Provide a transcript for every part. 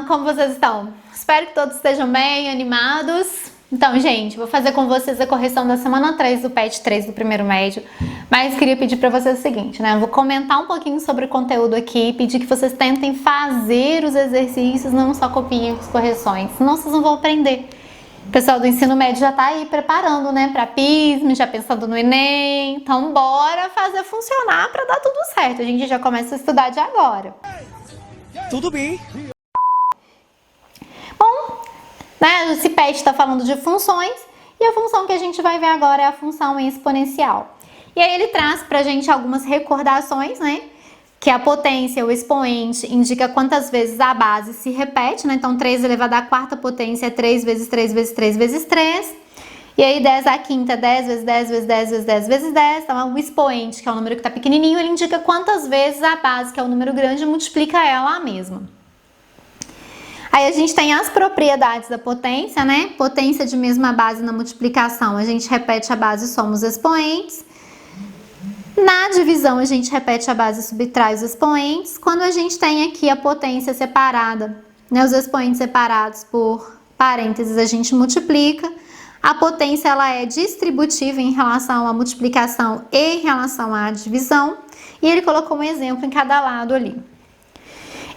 como vocês estão? Espero que todos estejam bem, animados. Então, gente, vou fazer com vocês a correção da semana 3 do PET 3 do primeiro médio. Mas queria pedir para vocês o seguinte, né? Eu vou comentar um pouquinho sobre o conteúdo aqui, pedir que vocês tentem fazer os exercícios, não só copiem as correções, senão vocês não vão aprender. O pessoal do ensino médio já tá aí preparando, né, para PISM, já pensando no Enem. Então, bora fazer funcionar para dar tudo certo. A gente já começa a estudar de agora. Tudo bem. Bom, né, esse PET está falando de funções e a função que a gente vai ver agora é a função exponencial. E aí ele traz pra gente algumas recordações, né? Que a potência, o expoente, indica quantas vezes a base se repete, né? Então, 3 elevado à quarta potência é 3 vezes 3 vezes 3 vezes 3. E aí, 10 à quinta é 10 vezes 10 vezes 10 vezes 10 vezes 10. Então, o expoente, que é o número que está pequenininho, ele indica quantas vezes a base, que é o número grande, multiplica ela mesma. Aí, a gente tem as propriedades da potência, né? Potência de mesma base na multiplicação. A gente repete a base e soma os expoentes. Na divisão, a gente repete a base e subtrai os expoentes. Quando a gente tem aqui a potência separada, né, os expoentes separados por parênteses, a gente multiplica. A potência ela é distributiva em relação à multiplicação e em relação à divisão. E ele colocou um exemplo em cada lado ali.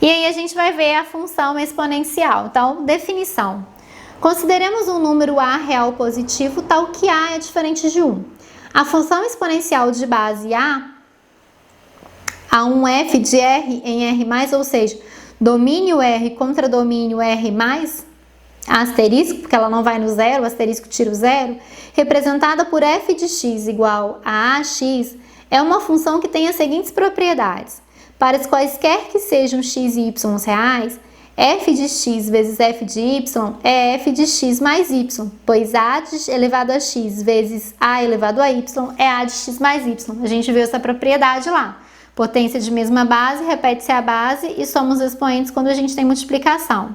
E aí a gente vai ver a função exponencial. Então, definição. Consideremos um número A real positivo tal que A é diferente de 1. A função exponencial de base A um f de R em R+, ou seja, domínio R contra domínio R+, asterisco, porque ela não vai no zero, asterisco tira o zero, representada por f de x igual a ax, é uma função que tem as seguintes propriedades. Para os quaisquer que sejam x e y reais, f de x vezes f de y é f de x mais y, pois a elevado a x vezes a elevado a y é a de x mais y. A gente viu essa propriedade lá. Potência de mesma base, repete-se a base e soma os expoentes quando a gente tem multiplicação.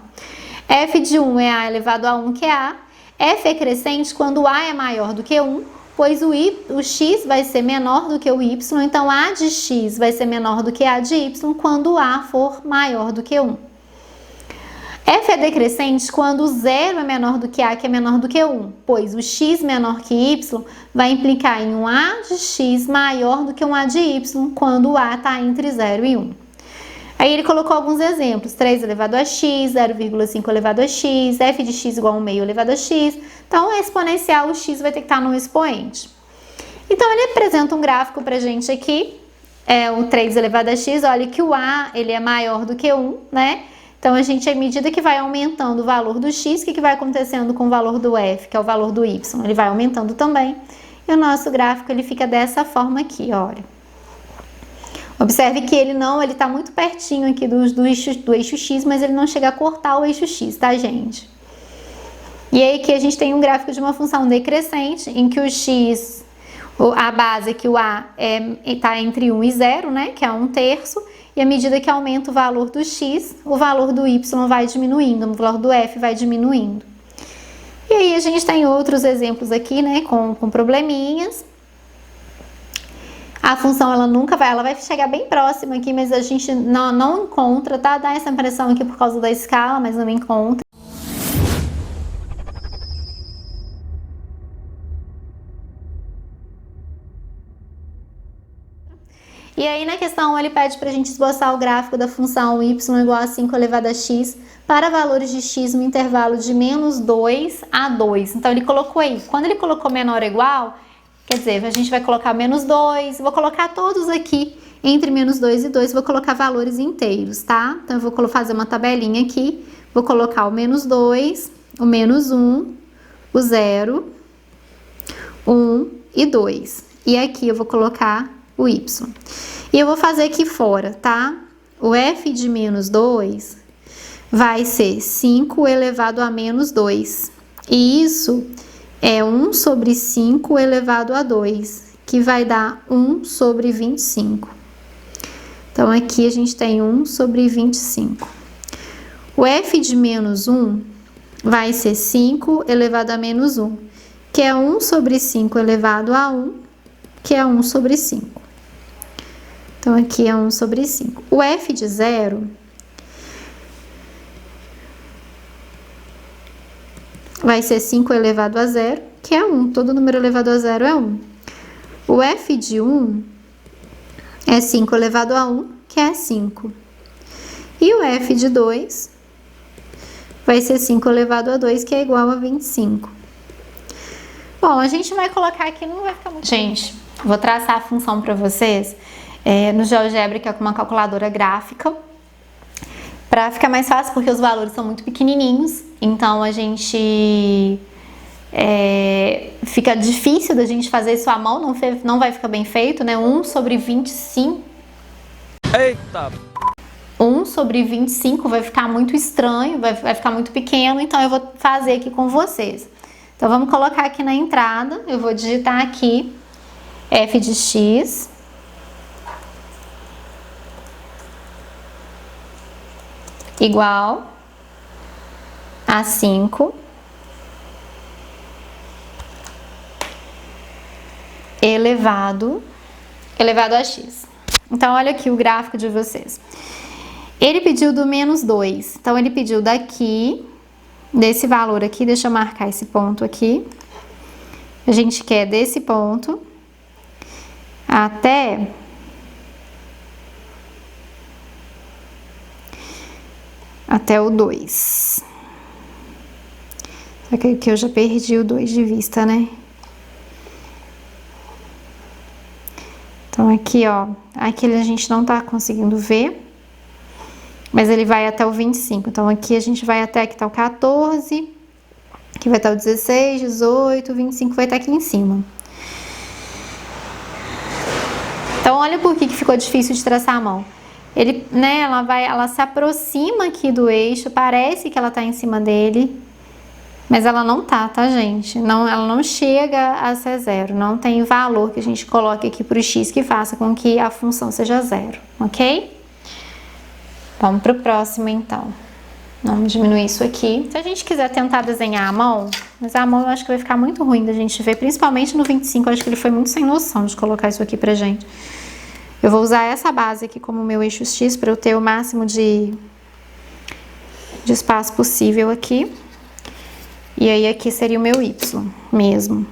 F de 1 é a elevado a 1, que é a. F é crescente quando a é maior do que 1, pois o x vai ser menor do que o y, então a de x vai ser menor do que a de y quando a for maior do que 1. F é decrescente quando o zero é menor do que A, que é menor do que 1, pois o x menor que y vai implicar em um A de x maior do que um A de y, quando o A está entre 0 e 1. Aí ele colocou alguns exemplos, 3 elevado a x, 0,5 elevado a x, f de x igual a 1 meio elevado a x. Então, a exponencial, o x vai ter que estar no expoente. Então, ele apresenta um gráfico para a gente aqui, o 3 elevado a x, olha que o A ele é maior do que 1, né? Então, a gente, à medida que vai aumentando o valor do x, o que vai acontecendo com o valor do f, que é o valor do y? Ele vai aumentando também. E o nosso gráfico, ele fica dessa forma aqui, olha. Observe que ele está muito pertinho aqui do eixo x, mas ele não chega a cortar o eixo x, tá, gente? E aí, aqui a gente tem um gráfico de uma função decrescente, em que o x, a base, que o a está entre 1 e 0, né, que é 1/3, e à medida que aumenta o valor do x, o valor do y vai diminuindo, o valor do f vai diminuindo. E aí a gente tem outros exemplos aqui, né, com probleminhas. A função, ela vai chegar bem próxima aqui, mas a gente não encontra, tá? Dá essa impressão aqui por causa da escala, mas não encontra. E aí, na questão, ele pede para a gente esboçar o gráfico da função y igual a 5 elevado a x para valores de x no intervalo de menos 2 a 2. Então, ele colocou aí. Quando ele colocou menor ou igual, quer dizer, a gente vai colocar menos 2. Vou colocar todos aqui entre menos 2 e 2. Vou colocar valores inteiros, tá? Então, eu vou fazer uma tabelinha aqui. Vou colocar o menos 2, o menos 1, o 0, 1 e 2. E aqui eu vou colocar o y. E eu vou fazer aqui fora, tá? O f de menos 2 vai ser 5 elevado a menos 2. E isso é 1 sobre 5 elevado a 2, que vai dar 1 sobre 25. Então, aqui a gente tem 1 sobre 25. O f de menos 1 vai ser 5 elevado a menos 1, que é 1 sobre 5 elevado a 1, que é 1 sobre 5. Então, aqui é 1 sobre 5. O f de 0 vai ser 5 elevado a 0, que é 1. Todo número elevado a 0 é 1. O f de 1 é 5 elevado a 1, que é 5. E o f de 2 vai ser 5 elevado a 2, que é igual a 25. Bom, a gente vai colocar aqui, não vai ficar muito... Gente, vou traçar a função para vocês no GeoGebra, com uma calculadora gráfica, para ficar mais fácil, porque os valores são muito pequenininhos, então a gente... fica difícil da gente fazer isso à mão, não vai ficar bem feito, né? 1 sobre 25... Eita! 1 sobre 25 vai ficar muito estranho, vai ficar muito pequeno, então eu vou fazer aqui com vocês. Então, vamos colocar aqui na entrada, eu vou digitar aqui f de x igual a 5 elevado a x. Então, olha aqui o gráfico de vocês. Ele pediu do menos 2, então ele pediu daqui, desse valor aqui, deixa eu marcar esse ponto aqui. A gente quer desse ponto até o 2. Só que aqui eu já perdi o 2 de vista, né? Então, aqui, ó, aqui a gente não tá conseguindo ver, mas ele vai até o 25. Então, aqui a gente vai até, aqui tá o 14, aqui vai estar o 16, 18, 25 vai estar aqui em cima. Então, olha por que ficou difícil de traçar a mão. Ele, né, ela se aproxima aqui do eixo, parece que ela tá em cima dele, mas ela não tá, gente? Ela não chega a ser 0, não tem valor que a gente coloque aqui pro x que faça com que a função seja 0, ok? Vamos pro próximo, então. Vamos diminuir isso aqui. Se a gente quiser tentar desenhar a mão, mas a mão eu acho que vai ficar muito ruim da gente ver, principalmente no 25, eu acho que ele foi muito sem noção de colocar isso aqui pra gente. Eu vou usar essa base aqui como meu eixo x para eu ter o máximo de espaço possível aqui. E aí aqui seria o meu y mesmo.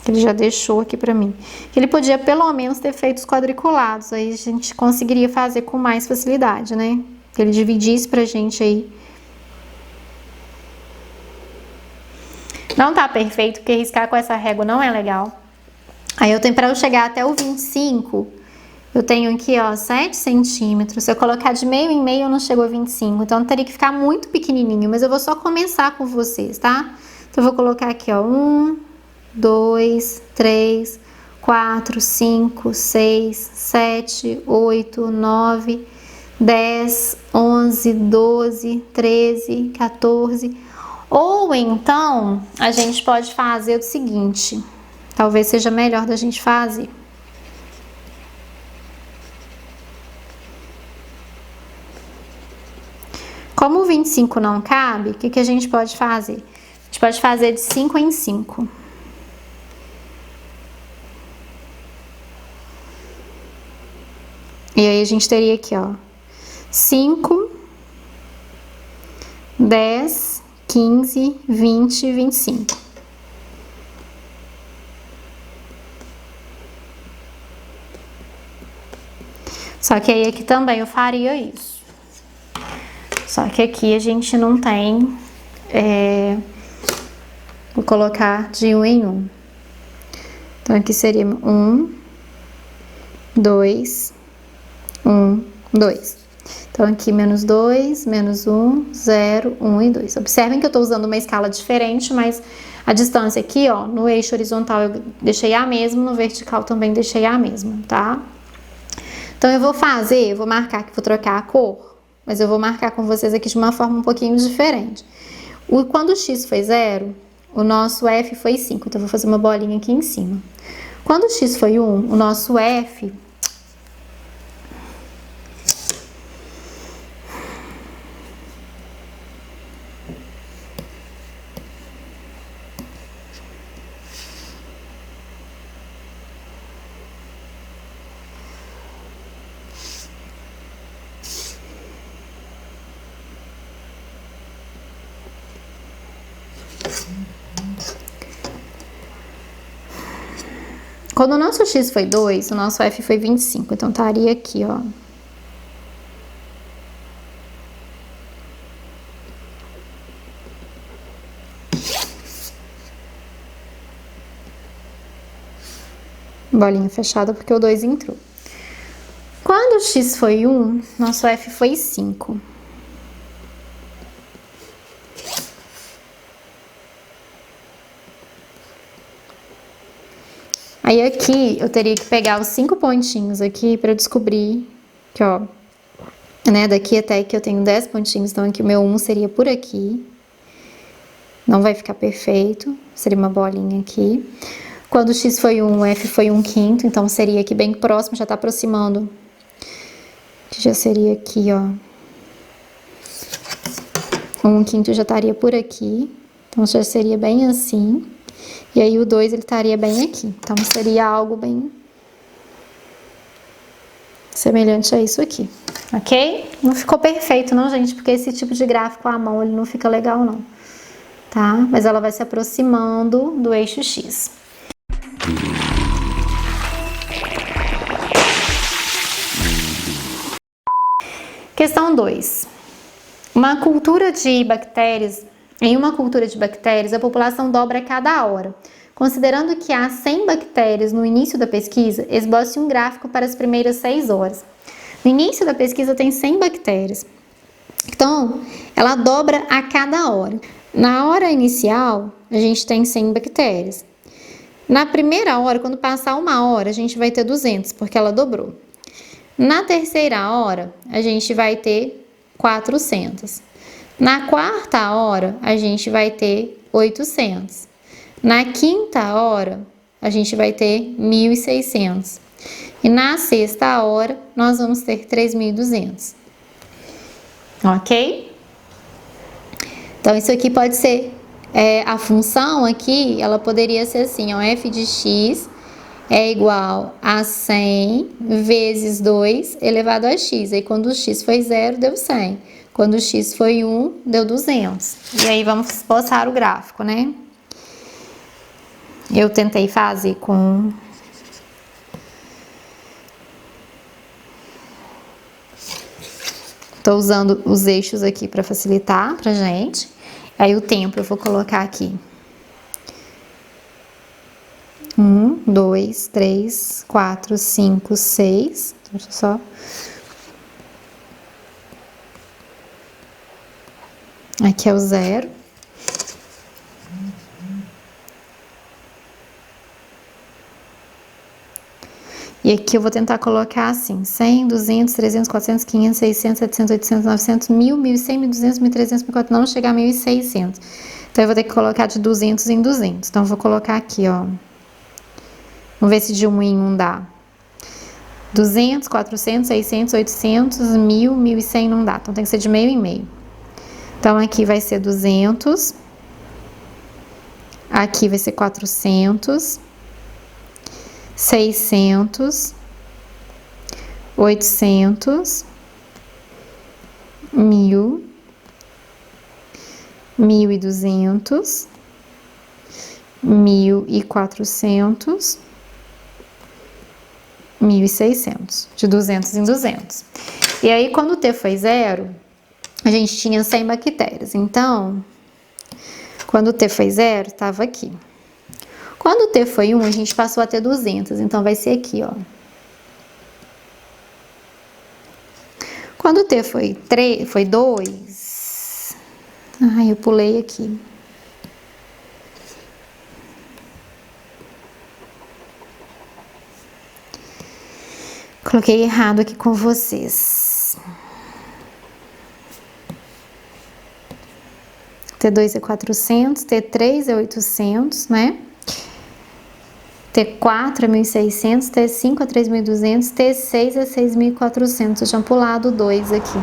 Ele já deixou aqui pra mim. Ele podia pelo menos ter feito os quadriculados, aí a gente conseguiria fazer com mais facilidade, né? Que ele dividisse pra gente aí. Não tá perfeito, porque riscar com essa régua não é legal. Aí eu tenho, pra eu chegar até o 25, eu tenho aqui, ó, 7 centímetros. Se eu colocar de meio em meio, eu não chego a 25. Então, teria que ficar muito pequenininho, mas eu vou só começar com vocês, tá? Então, eu vou colocar aqui, ó, 1, 2, 3, 4, 5, 6, 7, 8, 9, 10, 11, 12, 13, 14. Ou então, a gente pode fazer o seguinte, talvez seja melhor da gente fazer. Como o 25 não cabe, o que a gente pode fazer? A gente pode fazer de 5 em 5. E aí a gente teria aqui, ó, 5, 10, 15, 20, 25. Só que aí aqui também eu faria isso. Só que aqui a gente não tem, vou colocar de 1 em 1. Então, aqui seria 1, 2, 1, 2. Então, aqui menos 2, menos 1, 0, 1 e 2. Observem que eu tô usando uma escala diferente, mas a distância aqui, ó, no eixo horizontal eu deixei a mesma, no vertical também deixei a mesma, tá? Então, eu vou marcar que vou trocar a cor. Mas eu vou marcar com vocês aqui de uma forma um pouquinho diferente. Quando o x foi 0, o nosso f foi 5. Então, eu vou fazer uma bolinha aqui em cima. Quando o x foi 1, o nosso f... Quando o nosso x foi 2, o nosso f foi 25. Então, estaria aqui, ó. Bolinha fechada porque o 2 entrou. Quando o x foi 1, nosso f foi 5. Aí aqui eu teria que pegar os 5 pontinhos aqui para descobrir que, ó, né, daqui até aqui eu tenho 10 pontinhos, então aqui o meu 1 seria por aqui. Não vai ficar perfeito, seria uma bolinha aqui. Quando o x foi 1, o f foi 1/5, então seria aqui bem próximo, já tá aproximando. Que já seria aqui, ó. 1/5 já estaria por aqui, então já seria bem assim. E aí o 2 ele estaria bem aqui, então seria algo bem semelhante a isso aqui, ok? Não ficou perfeito não, gente, porque esse tipo de gráfico à mão ele não fica legal não, tá? Mas ela vai se aproximando do eixo X. Questão 2. Em uma cultura de bactérias, a população dobra a cada hora. Considerando que há 100 bactérias no início da pesquisa, esboce um gráfico para as primeiras 6 horas. No início da pesquisa tem 100 bactérias. Então, ela dobra a cada hora. Na hora inicial, a gente tem 100 bactérias. Na primeira hora, quando passar 1 hora, a gente vai ter 200, porque ela dobrou. Na terceira hora, a gente vai ter 400. Na quarta hora, a gente vai ter 800. Na quinta hora, a gente vai ter 1.600. E na sexta hora, nós vamos ter 3.200. Ok? Então, isso aqui pode ser... a função aqui, ela poderia ser assim, ó, f de x é igual a 100 vezes 2 elevado a x. Aí, quando o x foi 0, deu 100. Quando o x foi 1, deu 200. E aí, vamos esboçar o gráfico, né? Eu tentei fazer com... Tô usando os eixos aqui para facilitar pra gente. Aí, o tempo eu vou colocar aqui. 1, 2, 3, 4, 5, 6. Deixa eu só... Aqui é o 0. E aqui eu vou tentar colocar assim, 100, 200, 300, 400, 500, 600, 700, 800, 900, 1.000, 1.100, 1.200, 1.300, 1.400, não chegar a 1.600. Então, eu vou ter que colocar de 200 em 200. Então, eu vou colocar aqui, ó. Vamos ver se de 1 em 1 dá. 200, 400, 600, 800, 1.000, 1.100 não dá. Então, tem que ser de meio em meio. Então, aqui vai ser 200. Aqui vai ser 400. 600. 800. 1.000. 1.200. 1.400. 1.600, de 200 em 200. E aí, quando o T foi 0, a gente tinha 100 bactérias. Então, quando o T foi 0, estava aqui. Quando o T foi 1, a gente passou a ter 200. Então, vai ser aqui, ó. Quando o T foi 2... Ai, eu pulei aqui. Coloquei errado aqui com vocês. T2 é 400, T3 é 800, né? T4 é 1.600, T5 é 3.200, T6 é 6.400. Eu tinha pulado 2 aqui.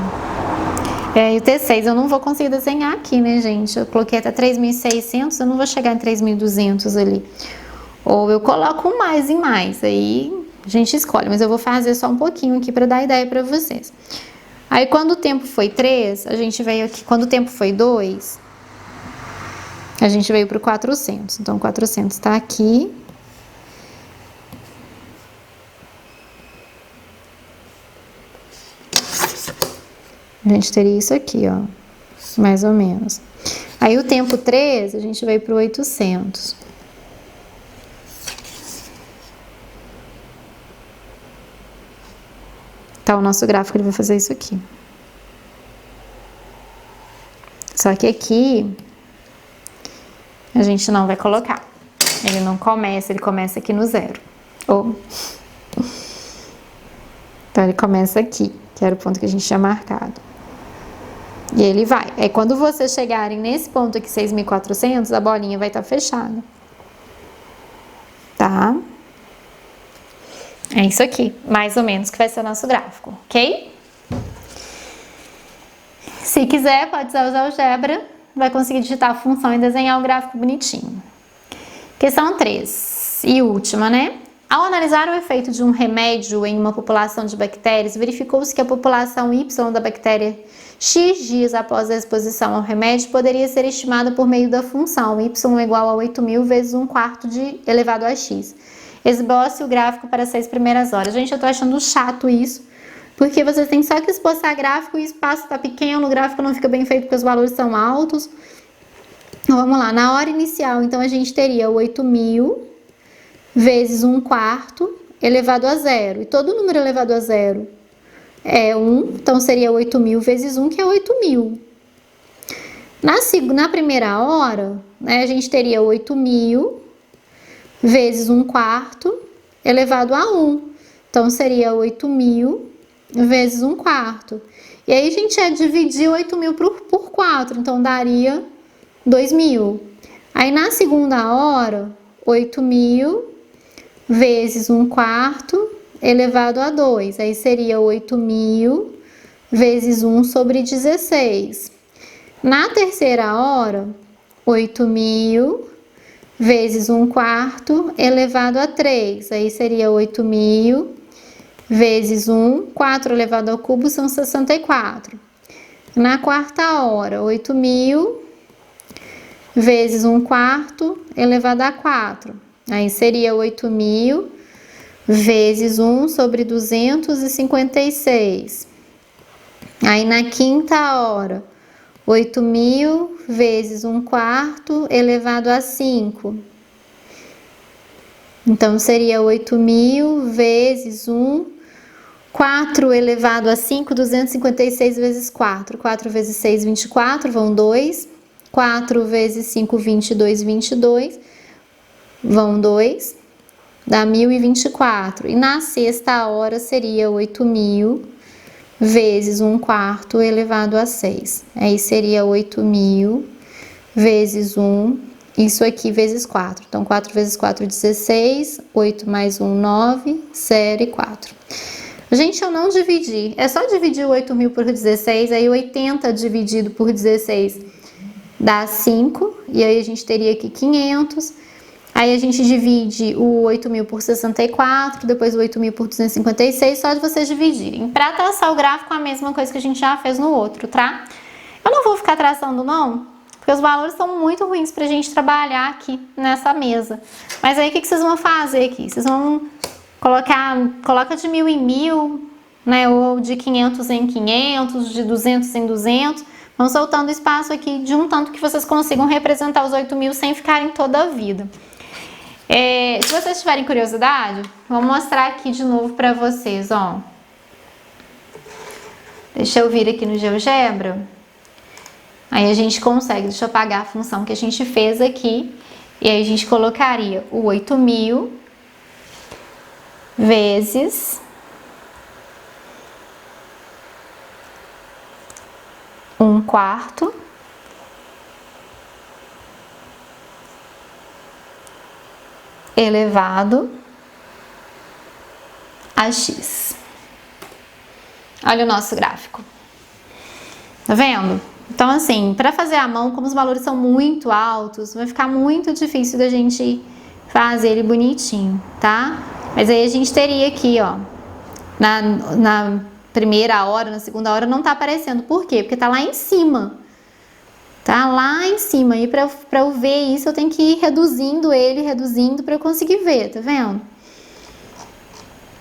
E o T6 eu não vou conseguir desenhar aqui, né, gente? Eu coloquei até 3.600, eu não vou chegar em 3.200 ali. Ou eu coloco um mais em mais, aí... A gente escolhe, mas eu vou fazer só um pouquinho aqui para dar ideia para vocês. Aí, quando o tempo foi 3, a gente veio aqui. Quando o tempo foi 2, a gente veio para o 400. Então, 400 tá aqui. A gente teria isso aqui, ó, mais ou menos. Aí o tempo 3, a gente vai para o 800. Tá, o nosso gráfico ele vai fazer isso aqui. Só que aqui a gente não vai colocar. Ele não começa, ele começa aqui no 0. Então ele começa aqui, que era o ponto que a gente tinha marcado. E ele vai. Aí quando vocês chegarem nesse ponto aqui, 6.400, a bolinha vai estar fechada. Tá? É isso aqui, mais ou menos, que vai ser o nosso gráfico, ok? Se quiser, pode usar o GeoGebra, vai conseguir digitar a função e desenhar o gráfico bonitinho. Questão 3, e última, né? Ao analisar o efeito de um remédio em uma população de bactérias, verificou-se que a população Y da bactéria X dias após a exposição ao remédio poderia ser estimada por meio da função y igual a 8.000 vezes 1/4 elevado a x. Esboce o gráfico para as 6 primeiras horas. Gente, eu tô achando chato isso, porque você tem só que esboçar gráfico e o espaço tá pequeno, o gráfico não fica bem feito porque os valores são altos. Então, vamos lá, na hora inicial, então a gente teria 8.000 vezes 1/4 elevado a 0. E todo número elevado a 0 é 1, então seria 8.000 vezes 1, que é 8.000. Na primeira hora, né, a gente teria 8.000 vezes 1/4 elevado a 1. Então, seria 8.000 vezes 1/4. E aí, a gente ia dividir 8.000 por 4, então daria 2.000. Aí, na segunda hora, 8.000 vezes 1/4 elevado a 2. Aí, seria 8.000 vezes 1 sobre 16. Na terceira hora, 8.000 vezes 1/4 elevado a 3. Aí, seria 8.000 vezes 1, 4 elevado ao cubo são 64. Na quarta hora, 8.000 vezes 1/4 elevado a 4. Aí seria 8.000 vezes 1 sobre 256. Aí na quinta hora, 8.000 vezes 1/4 elevado a 5. Então, seria 8.000 vezes 1, 4 elevado a 5, 256 vezes 4. 4 vezes 6, 24, vão 2. 4 vezes 5, 22, 22, vão 2. Dá 1.024. E na sexta hora seria 8.000 vezes 1/4 elevado a 6. Aí seria 8.000 vezes 1, isso aqui vezes 4. Então, 4 vezes 4, 16. 8 mais 1, 9. 0 e 4. Gente, eu não dividi. É só dividir o 8.000 por 16. Aí, 80 dividido por 16 dá 5. E aí, a gente teria aqui 500. Aí, a gente divide o 8.000 por 64. Depois, o 8.000 por 256. Só de vocês dividirem. Para traçar o gráfico, a mesma coisa que a gente já fez no outro, tá? Eu não vou ficar traçando, não, porque os valores são muito ruins pra gente trabalhar aqui nessa mesa. Mas aí, o que vocês vão fazer aqui? Vocês vão coloca de 1.000 em 1.000, né? Ou de 500 em 500, de 200 em 200. Vão soltando espaço aqui de um tanto que vocês consigam representar os 8.000 sem ficarem toda a vida. Se vocês tiverem curiosidade, vou mostrar aqui de novo pra vocês, ó. Deixa eu vir aqui no GeoGebra. Aí a gente consegue, deixa eu apagar a função que a gente fez aqui, e aí a gente colocaria o 8.000 vezes 1/4 elevado a x. Olha o nosso gráfico. Tá vendo? Então, assim, para fazer à mão, como os valores são muito altos, vai ficar muito difícil da gente fazer ele bonitinho, tá? Mas aí a gente teria aqui, ó, na primeira hora, na segunda hora, não tá aparecendo. Por quê? Porque tá lá em cima. Tá lá em cima. E pra eu ver isso, eu tenho que ir reduzindo ele, reduzindo, pra eu conseguir ver, tá vendo?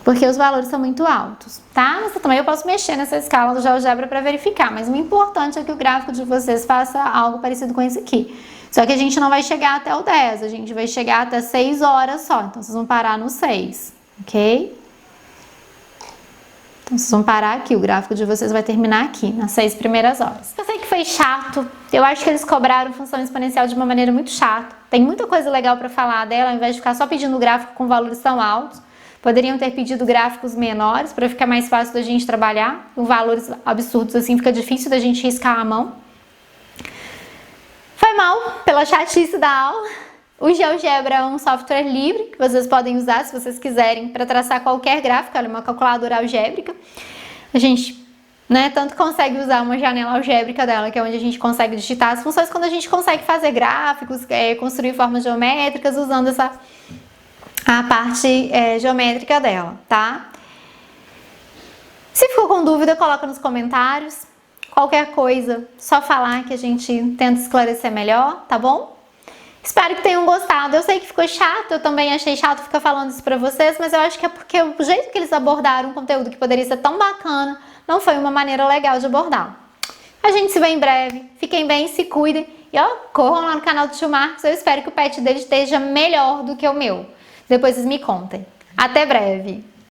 porque os valores são muito altos, tá? Mas também eu posso mexer nessa escala do GeoGebra para verificar, mas o importante é que o gráfico de vocês faça algo parecido com esse aqui. Só que a gente não vai chegar até o 10, a gente vai chegar até 6 horas só, então vocês vão parar no 6, ok? Então vocês vão parar aqui, o gráfico de vocês vai terminar aqui, nas 6 primeiras horas. Eu sei que foi chato, eu acho que eles cobraram função exponencial de uma maneira muito chata. Tem muita coisa legal para falar dela, ao invés de ficar só pedindo gráfico com valores tão altos. Poderiam ter pedido gráficos menores para ficar mais fácil da gente trabalhar. Com valores absurdos assim fica difícil da gente riscar a mão. Foi mal pela chatice da aula. O GeoGebra é um software livre que vocês podem usar se vocês quiserem para traçar qualquer gráfico. Ela é uma calculadora algébrica. A gente, tanto consegue usar uma janela algébrica dela, que é onde a gente consegue digitar as funções, quando a gente consegue fazer gráficos, construir formas geométricas usando a parte geométrica dela, tá? Se ficou com dúvida, coloca nos comentários. Qualquer coisa, só falar que a gente tenta esclarecer melhor, tá bom? Espero que tenham gostado. Eu sei que ficou chato, eu também achei chato ficar falando isso pra vocês, mas eu acho que é porque o jeito que eles abordaram um conteúdo que poderia ser tão bacana, não foi uma maneira legal de abordar. A gente se vê em breve. Fiquem bem, se cuidem e corram lá no canal do tio Marcos. Eu espero que o pet dele esteja melhor do que o meu. Depois vocês me contem. Até breve!